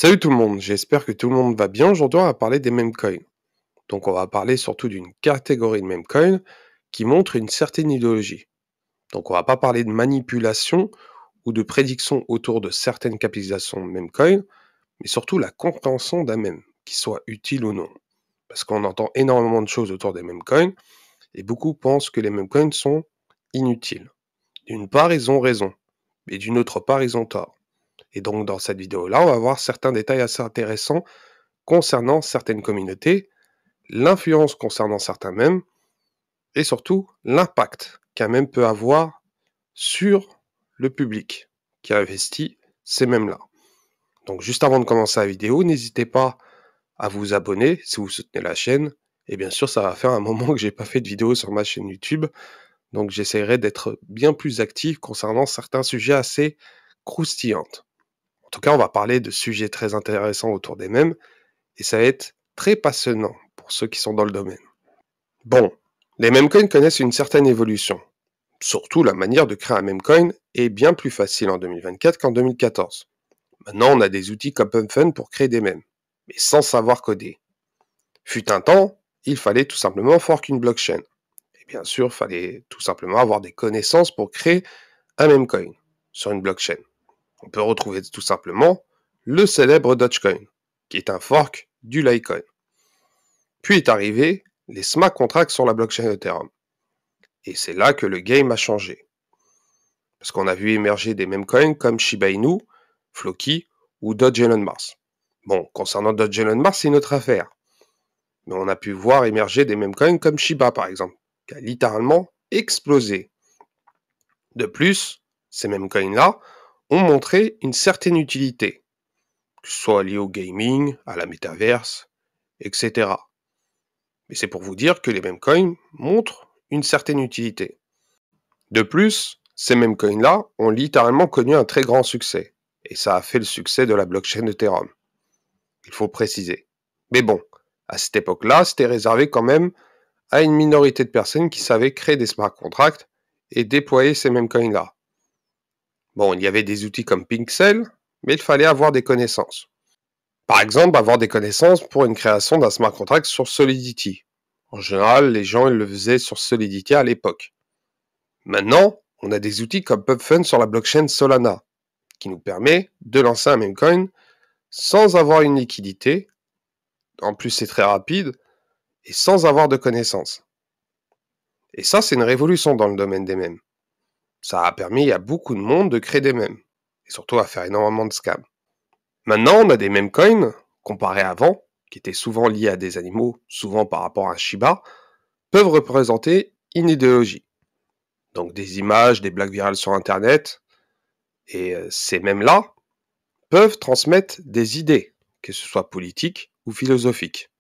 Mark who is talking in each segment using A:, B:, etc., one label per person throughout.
A: Salut tout le monde, j'espère que tout le monde va bien. Aujourd'hui, on va parler des meme coins. Donc, on va parler surtout d'une catégorie de meme coins qui montre une certaine idéologie. Donc, on va pas parler de manipulation ou de prédiction autour de certaines capitalisations de meme coins, mais surtout la compréhension d'un meme, qui soit utile ou non. Parce qu'on entend énormément de choses autour des meme coins et beaucoup pensent que les meme coins sont inutiles. D'une part, ils ont raison, mais d'une autre part, ils ont tort. Et donc, dans cette vidéo-là, on va voir certains détails assez intéressants concernant certaines communautés, l'influence concernant certains mèmes, et surtout l'impact qu'un mème peut avoir sur le public qui investit ces mèmes-là. Donc juste avant de commencer la vidéo, n'hésitez pas à vous abonner si vous soutenez la chaîne. Et bien sûr, ça va faire un moment que j'ai pas fait de vidéo sur ma chaîne YouTube. Donc j'essaierai d'être bien plus actif concernant certains sujets assez croustillants. En tout cas, on va parler de sujets très intéressants autour des mèmes. Et ça va être très passionnant pour ceux qui sont dans le domaine. Bon, les memecoins connaissent une certaine évolution. Surtout, la manière de créer un memecoin est bien plus facile en 2024 qu'en 2014. Maintenant, on a des outils comme PumpFun pour créer des mèmes, mais sans savoir coder. Fut un temps, il fallait tout simplement fork une blockchain. Et bien sûr, il fallait tout simplement avoir des connaissances pour créer un memecoin sur une blockchain. On peut retrouver tout simplement le célèbre Dogecoin, qui est un fork du Litecoin. Puis est arrivé les smart contracts sur la blockchain Ethereum. Et c'est là que le game a changé. Parce qu'on a vu émerger des meme coins comme Shiba Inu, Floki ou Doge Elon Mars. Bon, concernant Doge Elon Mars, c'est une autre affaire. Mais on a pu voir émerger des meme coins comme Shiba par exemple, qui a littéralement explosé. De plus, ces meme coins-là ont montré une certaine utilité, que ce soit lié au gaming, à la métaverse, etc. Mais c'est pour vous dire que les meme coins montrent une certaine utilité. De plus, ces mêmes coins-là ont littéralement connu un très grand succès, et ça a fait le succès de la blockchain Ethereum. Il faut préciser. Mais bon, à cette époque-là, c'était réservé quand même à une minorité de personnes qui savaient créer des smart contracts et déployer ces mêmes coins-là. Bon, il y avait des outils comme Pixel, mais il fallait avoir des connaissances. Par exemple, avoir des connaissances pour une création d'un smart contract sur Solidity. En général, les gens ils le faisaient sur Solidity à l'époque. Maintenant, on a des outils comme PubFund sur la blockchain Solana, qui nous permet de lancer un memecoin sans avoir une liquidité, en plus c'est très rapide, et sans avoir de connaissances. Et ça, c'est une révolution dans le domaine des mèmes. Ça a permis à beaucoup de monde de créer des mèmes, et surtout à faire énormément de scams. Maintenant, on a des memecoins, comparés à avant, qui étaient souvent liés à des animaux, souvent par rapport à un Shiba, peuvent représenter une idéologie. Donc des images, des blagues virales sur Internet, et ces mèmes-là peuvent transmettre des idées, que ce soit politiques ou philosophiques.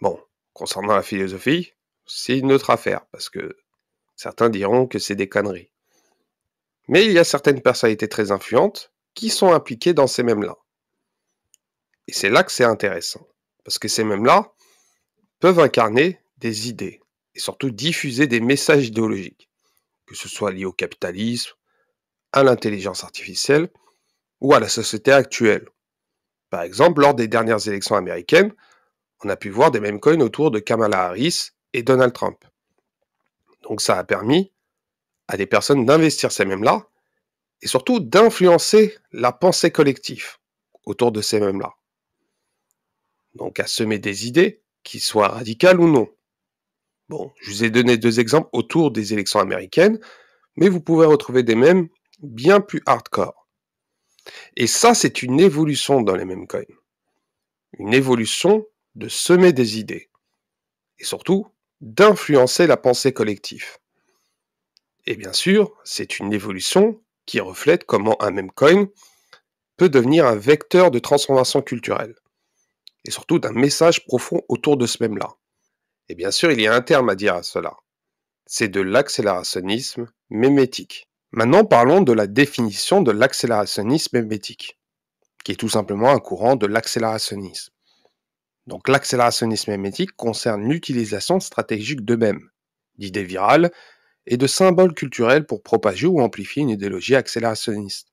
A: Bon, concernant la philosophie, c'est une autre affaire, parce que certains diront que c'est des conneries. Mais il y a certaines personnalités très influentes qui sont impliquées dans ces mèmes-là. Et c'est là que c'est intéressant, parce que ces mèmes-là peuvent incarner des idées, et surtout diffuser des messages idéologiques, que ce soit lié au capitalisme, à l'intelligence artificielle, ou à la société actuelle. Par exemple, lors des dernières élections américaines, on a pu voir des meme coins autour de Kamala Harris et Donald Trump. Donc ça a permis à des personnes d'investir ces mèmes-là et surtout d'influencer la pensée collective autour de ces mèmes-là. Donc à semer des idées, qui soient radicales ou non. Bon, je vous ai donné deux exemples autour des élections américaines, mais vous pouvez retrouver des mèmes bien plus hardcore. Et ça, c'est une évolution dans les meme coins. Une évolution de semer des idées. Et surtout, d'influencer la pensée collective. Et bien sûr, c'est une évolution qui reflète comment un meme coin peut devenir un vecteur de transformation culturelle. Et surtout d'un message profond autour de ce mème-là. Et bien sûr, il y a un terme à dire à cela. C'est de l'accélérationnisme mémétique. Maintenant, parlons de la définition de l'accélérationnisme mémétique, qui est tout simplement un courant de l'accélérationnisme. Donc l'accélérationnisme mémétique concerne l'utilisation stratégique de mèmes, d'idées virales et de symboles culturels pour propager ou amplifier une idéologie accélérationniste.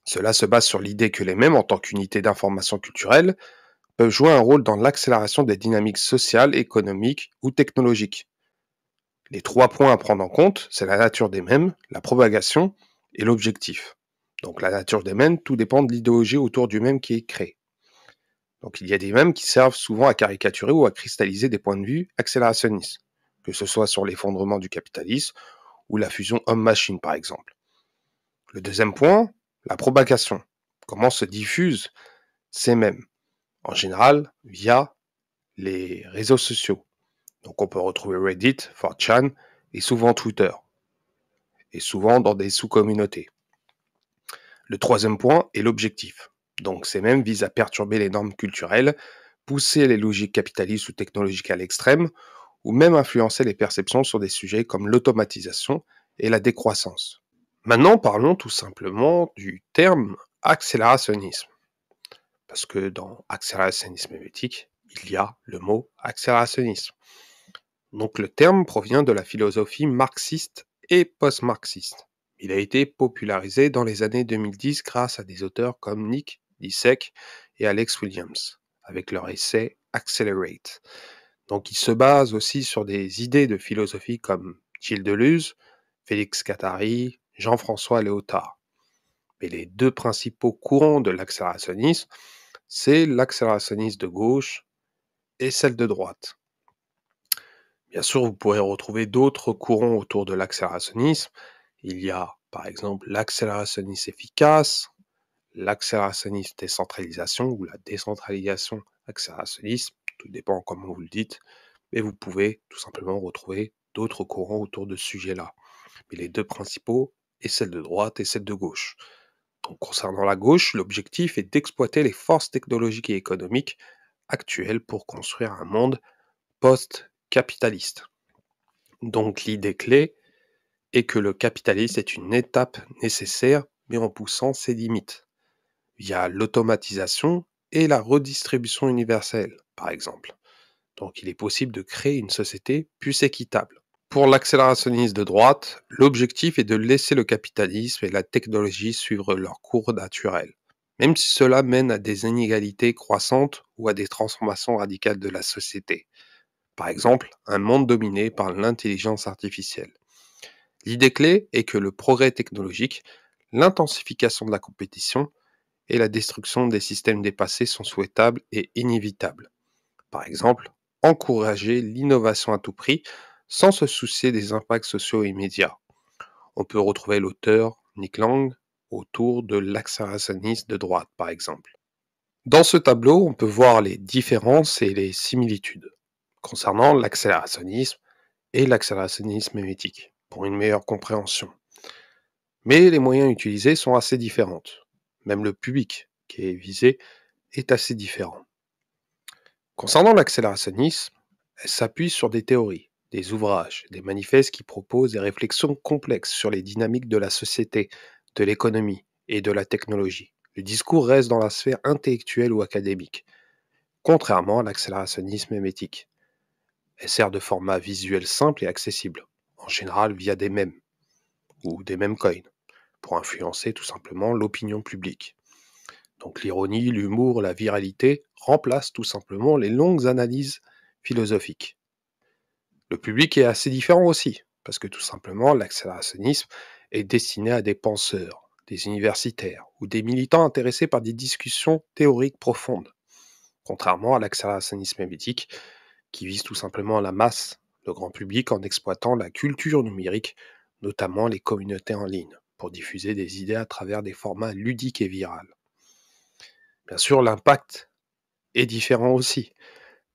A: Cela se base sur l'idée que les mèmes, en tant qu'unité d'information culturelle, peuvent jouer un rôle dans l'accélération des dynamiques sociales, économiques ou technologiques. Les trois points à prendre en compte, c'est la nature des mèmes, la propagation et l'objectif. Donc la nature des mèmes, tout dépend de l'idéologie autour du mème qui est créé. Donc il y a des mèmes qui servent souvent à caricaturer ou à cristalliser des points de vue accélérationnistes, que ce soit sur l'effondrement du capitalisme ou la fusion homme-machine par exemple. Le deuxième point, la propagation. Comment se diffusent ces mèmes? En général, via les réseaux sociaux. Donc on peut retrouver Reddit, 4chan et souvent Twitter, et souvent dans des sous-communautés. Le troisième point est l'objectif. Donc ces mèmes visent à perturber les normes culturelles, pousser les logiques capitalistes ou technologiques à l'extrême, ou même influencer les perceptions sur des sujets comme l'automatisation et la décroissance. Maintenant, parlons tout simplement du terme accélérationnisme. Parce que dans accélérationnisme éthique, il y a le mot accélérationnisme. Donc le terme provient de la philosophie marxiste et post-marxiste. Il a été popularisé dans les années 2010 grâce à des auteurs comme Nick Dissek et Alex Williams, avec leur essai Accelerate. Donc il se base aussi sur des idées de philosophie comme Gilles Deleuze, Félix Guattari, Jean-François Léotard. Mais les deux principaux courants de l'accélérationnisme, c'est l'accélérationnisme de gauche et celle de droite. Bien sûr, vous pourrez retrouver d'autres courants autour de l'accélérationnisme. Il y a par exemple l'accélérationnisme efficace, l'accélérationnisme décentralisation ou la décentralisation accélérationnisme, tout dépend comment vous le dites, mais vous pouvez tout simplement retrouver d'autres courants autour de ce sujet-là. Mais les deux principaux est celle de droite et celle de gauche. Donc concernant la gauche, l'objectif est d'exploiter les forces technologiques et économiques actuelles pour construire un monde post-capitaliste. Donc l'idée clé est que le capitalisme est une étape nécessaire, mais en poussant ses limites, via l'automatisation et la redistribution universelle, par exemple. Donc il est possible de créer une société plus équitable. Pour l'accélérationnisme de droite, l'objectif est de laisser le capitalisme et la technologie suivre leur cours naturel, même si cela mène à des inégalités croissantes ou à des transformations radicales de la société. Par exemple, un monde dominé par l'intelligence artificielle. L'idée clé est que le progrès technologique, l'intensification de la compétition et la destruction des systèmes dépassés sont souhaitables et inévitables. Par exemple, encourager l'innovation à tout prix sans se soucier des impacts sociaux immédiats. On peut retrouver l'auteur Nick Lang autour de l'accélérationnisme de droite, par exemple. Dans ce tableau, on peut voir les différences et les similitudes concernant l'accélérationnisme et l'accélérationnisme éthique, pour une meilleure compréhension. Mais les moyens utilisés sont assez différents. Même le public qui est visé est assez différent. Concernant l'accélérationnisme, elle s'appuie sur des théories, des ouvrages, des manifestes qui proposent des réflexions complexes sur les dynamiques de la société, de l'économie et de la technologie. Le discours reste dans la sphère intellectuelle ou académique, contrairement à l'accélérationnisme mémétique. Elle sert de format visuel simple et accessible, en général via des mèmes ou des meme coins, pour influencer tout simplement l'opinion publique. Donc l'ironie, l'humour, la viralité remplacent tout simplement les longues analyses philosophiques. Le public est assez différent aussi, parce que tout simplement l'accélérationnisme est destiné à des penseurs, des universitaires ou des militants intéressés par des discussions théoriques profondes, contrairement à l'accélérationnisme médiatique qui vise tout simplement la masse, le grand public en exploitant la culture numérique, notamment les communautés en ligne, pour diffuser des idées à travers des formats ludiques et virales. Bien sûr, l'impact est différent aussi,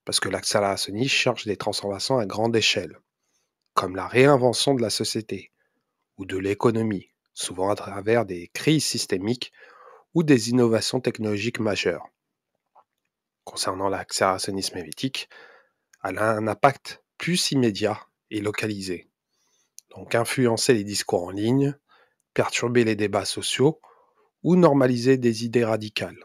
A: parce que l'accélérationnisme cherche des transformations à grande échelle, comme la réinvention de la société ou de l'économie, souvent à travers des crises systémiques ou des innovations technologiques majeures. Concernant l'accélérationnisme éthique, elle a un impact plus immédiat et localisé. Donc influencer les discours en ligne, perturber les débats sociaux ou normaliser des idées radicales.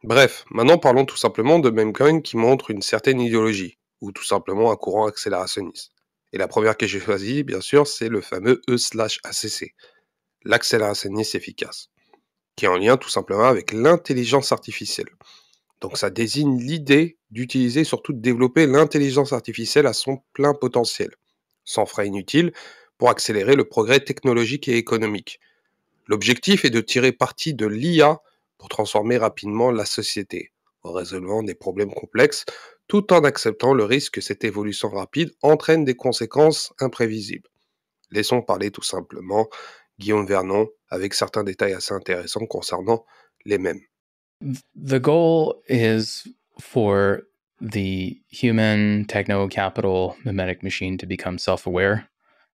A: Bref, maintenant parlons tout simplement de memecoin qui montrent une certaine idéologie, ou tout simplement un courant accélérationniste. Et la première que j'ai choisie, bien sûr, c'est le fameux E/ACC, l'accélérationniste efficace. qui est en lien tout simplement avec l'intelligence artificielle. Donc ça désigne l'idée d'utiliser, surtout de développer l'intelligence artificielle à son plein potentiel, sans frais inutiles, pour accélérer le progrès technologique et économique. L'objectif est de tirer parti de l'IA pour transformer rapidement la société, en résolvant des problèmes complexes, tout en acceptant le risque que cette évolution rapide entraîne des conséquences imprévisibles. Laissons parler tout simplement Guillaume Vernon avec certains détails assez intéressants concernant les mêmes.
B: The goal is for the human techno capital mimetic machine to become self-aware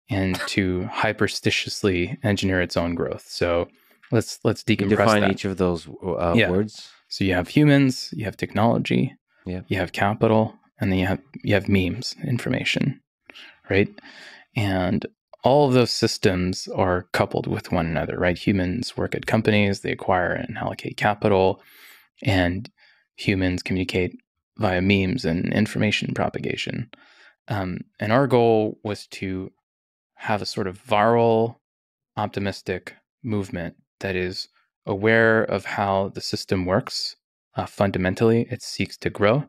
B: and to hyperstitiously engineer its own growth. So let's decompress
C: Define
B: that.
C: each of those
B: Yeah.
C: words.
B: So you have humans, you have technology,
C: Yeah.
B: you have capital, and then you have memes, information, right? And all of those systems are coupled with one another, right? Humans work at companies, they acquire and allocate capital, and humans communicate via memes and information propagation. And our goal was to have a sort of viral, optimistic movement that is aware of how the system works. Fundamentally, it seeks to grow.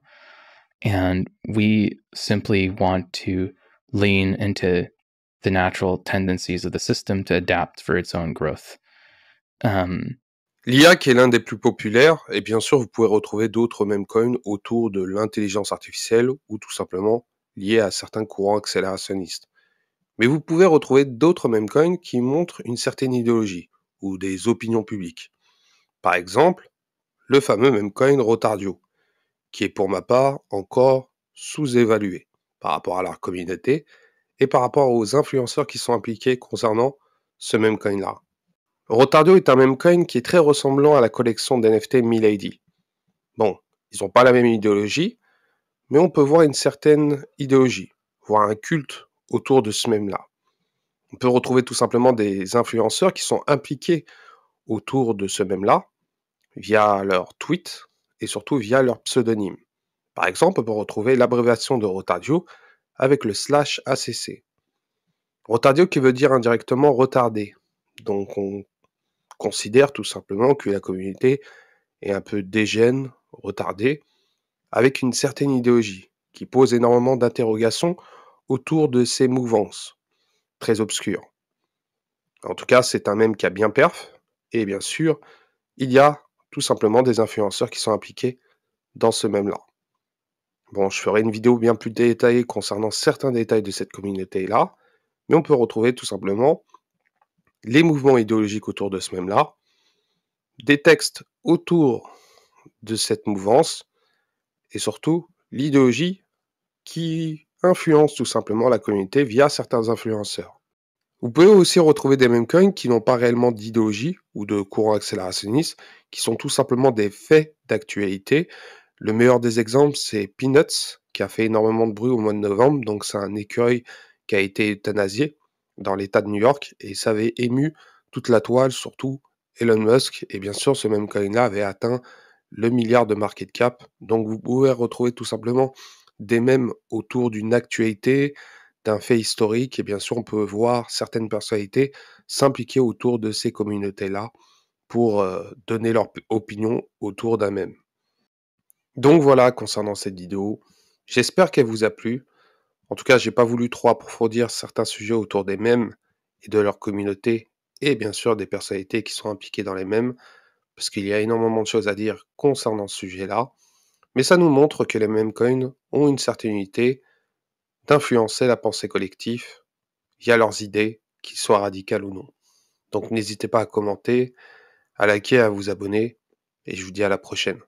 B: And we simply want to lean into the natural tendencies of the system to adapt for its own growth.
A: L'IA qui est l'un des plus populaires, et bien sûr vous pouvez retrouver d'autres memecoins autour de l'intelligence artificielle ou tout simplement liés à certains courants accélérationnistes. Mais vous pouvez retrouver d'autres memecoins qui montrent une certaine idéologie ou des opinions publiques. Par exemple, le fameux memecoin Rotardio, qui est pour ma part encore sous-évalué par rapport à leur communauté et par rapport aux influenceurs qui sont impliqués concernant ce memecoin-là. Rotardio est un memecoin qui est très ressemblant à la collection d'NFT Milady. Bon, ils n'ont pas la même idéologie, mais on peut voir une certaine idéologie, voire un culte autour de ce mème-là. On peut retrouver tout simplement des influenceurs qui sont impliqués autour de ce mème-là, via leurs tweets et surtout via leur pseudonyme. Par exemple, on peut retrouver l'abréviation de Rotardio avec le /ACC. Rotardio qui veut dire indirectement retardé. Donc on considère tout simplement que la communauté est un peu dégène, retardée, avec une certaine idéologie, qui pose énormément d'interrogations autour de ces mouvances, très obscures. En tout cas, c'est un mème qui a bien perf, et bien sûr, il y a tout simplement des influenceurs qui sont impliqués dans ce mème-là. Bon, je ferai une vidéo bien plus détaillée concernant certains détails de cette communauté-là, mais on peut retrouver tout simplement les mouvements idéologiques autour de ce mème-là, des textes autour de cette mouvance, et surtout l'idéologie qui influence tout simplement la communauté via certains influenceurs. Vous pouvez aussi retrouver des memecoins qui n'ont pas réellement d'idéologie ou de courant accélérationniste, qui sont tout simplement des faits d'actualité. Le meilleur des exemples, c'est Peanuts, qui a fait énormément de bruit au mois de novembre. Donc c'est un écureuil qui a été euthanasié dans l'État de New York et ça avait ému toute la toile, surtout Elon Musk. Et bien sûr, ce memecoin-là avait atteint le milliard de market cap. Donc vous pouvez retrouver tout simplement des mèmes autour d'une actualité, d'un fait historique, et bien sûr on peut voir certaines personnalités s'impliquer autour de ces communautés-là pour donner leur opinion autour d'un mème. Donc voilà concernant cette vidéo, j'espère qu'elle vous a plu. En tout cas, j'ai pas voulu trop approfondir certains sujets autour des mèmes et de leur communauté, et bien sûr des personnalités qui sont impliquées dans les mèmes, parce qu'il y a énormément de choses à dire concernant ce sujet-là. Mais ça nous montre que les meme coins ont une certaine unité d'influencer la pensée collective via leurs idées, qu'ils soient radicales ou non. Donc n'hésitez pas à commenter, à liker, à vous abonner, et je vous dis à la prochaine.